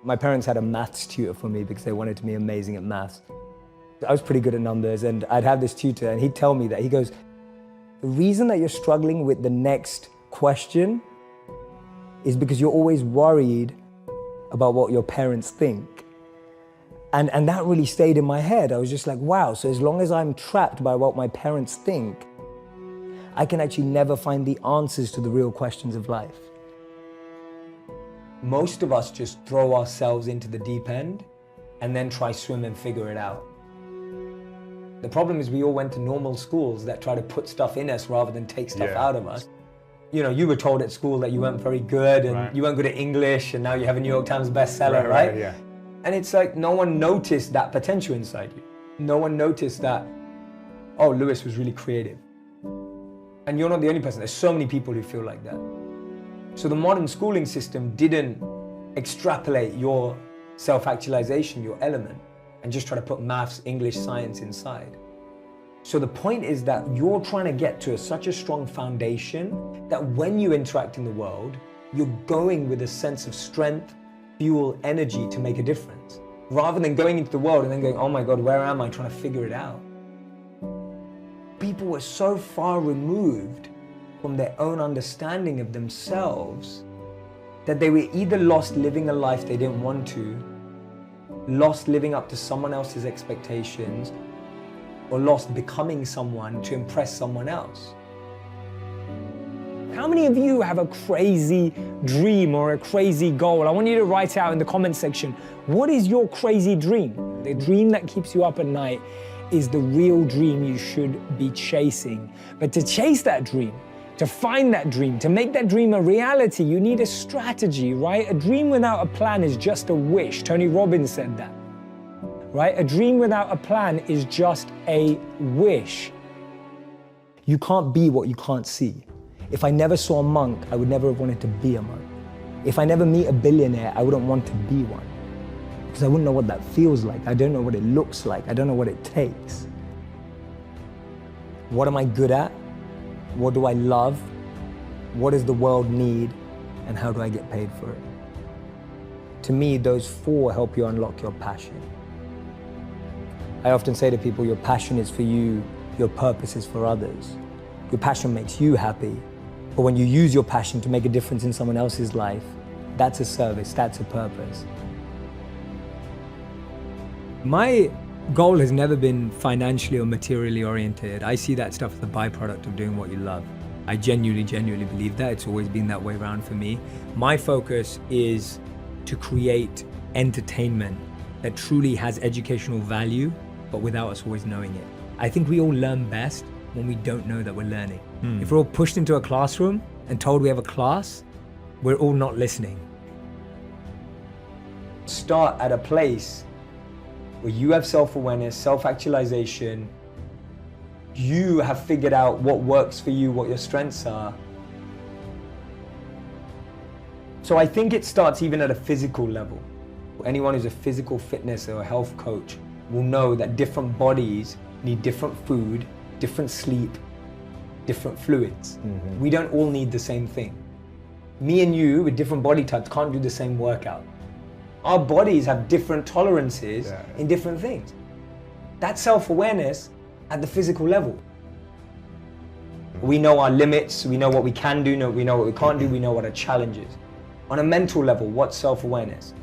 My parents had a maths tutor for me because they wanted to be amazing at maths. I was pretty good at numbers, and I'd have this tutor and he'd tell me that, he goes, the reason that you're struggling with the next question is because you're always worried about what your parents think. And that really stayed in my head. I was just like, wow, so as long as I'm trapped by what my parents think, I can actually never find the answers to the real questions of life. Most of us just throw ourselves into the deep end and then try swim and figure it out. The problem is we all went to normal schools that try to put stuff in us rather than take stuff out of us. You know, you were told at school that you weren't very good and you weren't good at English, and now you have a New York Times bestseller, right? Yeah. And it's like no one noticed that potential inside you. No one noticed that, oh, Lewis was really creative. And you're not the only person. There's so many people who feel like that. So the modern schooling system didn't extrapolate your self-actualization, your element, and just try to put maths, English, science inside. So the point is that you're trying to get to such a strong foundation that when you interact in the world, you're going with a sense of strength, fuel, energy to make a difference, rather than going into the world and then going, oh my God, where am I, trying to figure it out. People were so far removed from their own understanding of themselves that they were either lost living a life they didn't want to, lost living up to someone else's expectations, or lost becoming someone to impress someone else. How many of you have a crazy dream or a crazy goal? I want you to write out in the comment section, what is your crazy dream? The dream that keeps you up at night is the real dream you should be chasing. But to chase that dream, to find that dream, to make that dream a reality, you need a strategy, right? A dream without a plan is just a wish. Tony Robbins said that, right? A dream without a plan is just a wish. You can't be what you can't see. If I never saw a monk, I would never have wanted to be a monk. If I never meet a billionaire, I wouldn't want to be one. Because I wouldn't know what that feels like. I don't know what it looks like. I don't know what it takes. What am I good at? What do I love? What does the world need? And how do I get paid for it? To me, those four help you unlock your passion. I often say to people, your passion is for you, your purpose is for others. Your passion makes you happy. But when you use your passion to make a difference in someone else's life, that's a service, that's a purpose. My goal has never been financially or materially oriented. I see that stuff as a byproduct of doing what you love. I genuinely believe that. It's always been that way around for me. My focus is to create entertainment that truly has educational value, but without us always knowing it. I think we all learn best when we don't know that we're learning. If we're all pushed into a classroom and told we have a class, we're all not listening. Start at a place where you have self-awareness, self-actualization, you have figured out what works for you, what your strengths are. So I think it starts even at a physical level. Anyone who's a physical fitness or a health coach will know that different bodies need different food, different sleep, different fluids. We don't all need the same thing. Me and you with different body types can't do the same workout. Our bodies have different tolerances in different things. That's self-awareness at the physical level. We know our limits, we know what we can do, we know what we can't do, we know what our challenge is. On a mental level, what's self-awareness?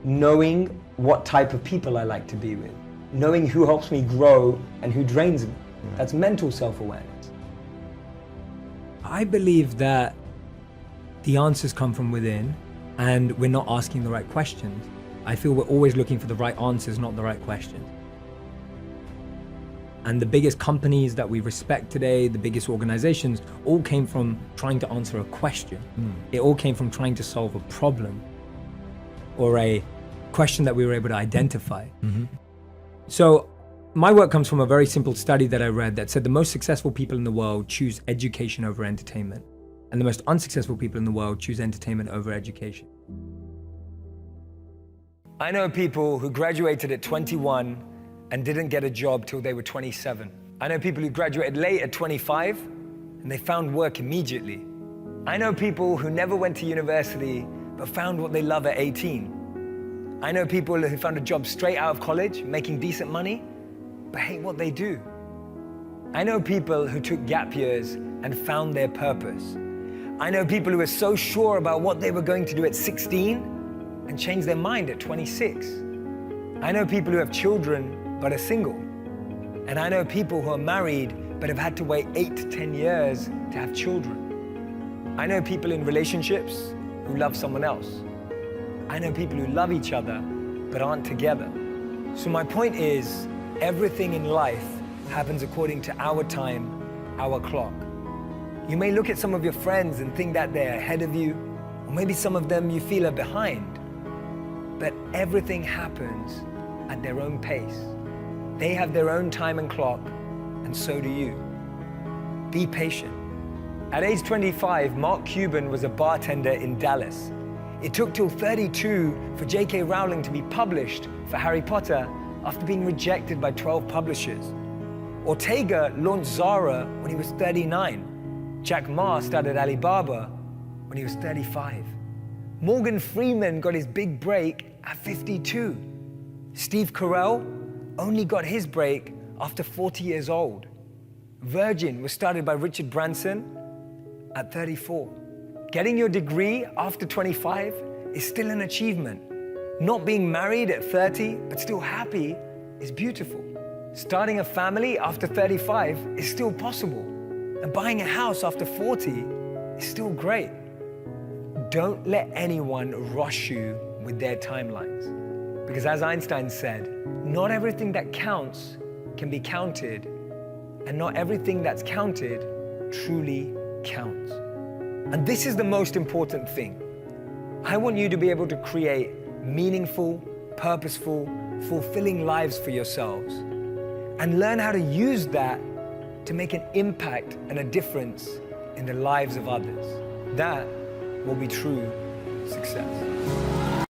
Knowing what type of people I like to be with. Knowing who helps me grow and who drains me. That's mental self-awareness. I believe that the answers come from within and we're not asking the right questions. I feel we're always looking for the right answers, not the right questions. And the biggest companies that we respect today, the biggest organizations, all came from trying to answer a question. It all came from trying to solve a problem or a question that we were able to identify. So my work comes from a very simple study that I read that said the most successful people in the world choose education over entertainment, and the most unsuccessful people in the world choose entertainment over education. I know people who graduated at 21 and didn't get a job till they were 27. I know people who graduated late at 25 and they found work immediately. I know people who never went to university but found what they love at 18. I know people who found a job straight out of college, making decent money, but hate what they do. I know people who took gap years and found their purpose. I know people who were so sure about what they were going to do at 16 and changed their mind at 26. I know people who have children but are single. And I know people who are married but have had to wait 8 to 10 years to have children. I know people in relationships who love someone else. I know people who love each other but aren't together. So my point is, everything in life happens according to our time, our clock. You may look at some of your friends and think that they're ahead of you, or maybe some of them you feel are behind. But everything happens at their own pace. They have their own time and clock, and so do you. Be patient. At age 25, Mark Cuban was a bartender in Dallas. It took till 32 for J.K. Rowling to be published for Harry Potter after being rejected by 12 publishers. Ortega launched Zara when he was 39. Jack Ma started Alibaba when he was 35. Morgan Freeman got his big break at 52. Steve Carell only got his break after 40 years old. Virgin was started by Richard Branson at 34. Getting your degree after 25 is still an achievement. Not being married at 30 but still happy is beautiful. Starting a family after 35 is still possible. And buying a house after 40 is still great. Don't let anyone rush you with their timelines. Because as Einstein said, not everything that counts can be counted, and not everything that's counted truly counts. And this is the most important thing. I want you to be able to create meaningful, purposeful, fulfilling lives for yourselves, and learn how to use that to make an impact and a difference in the lives of others. That will be true success.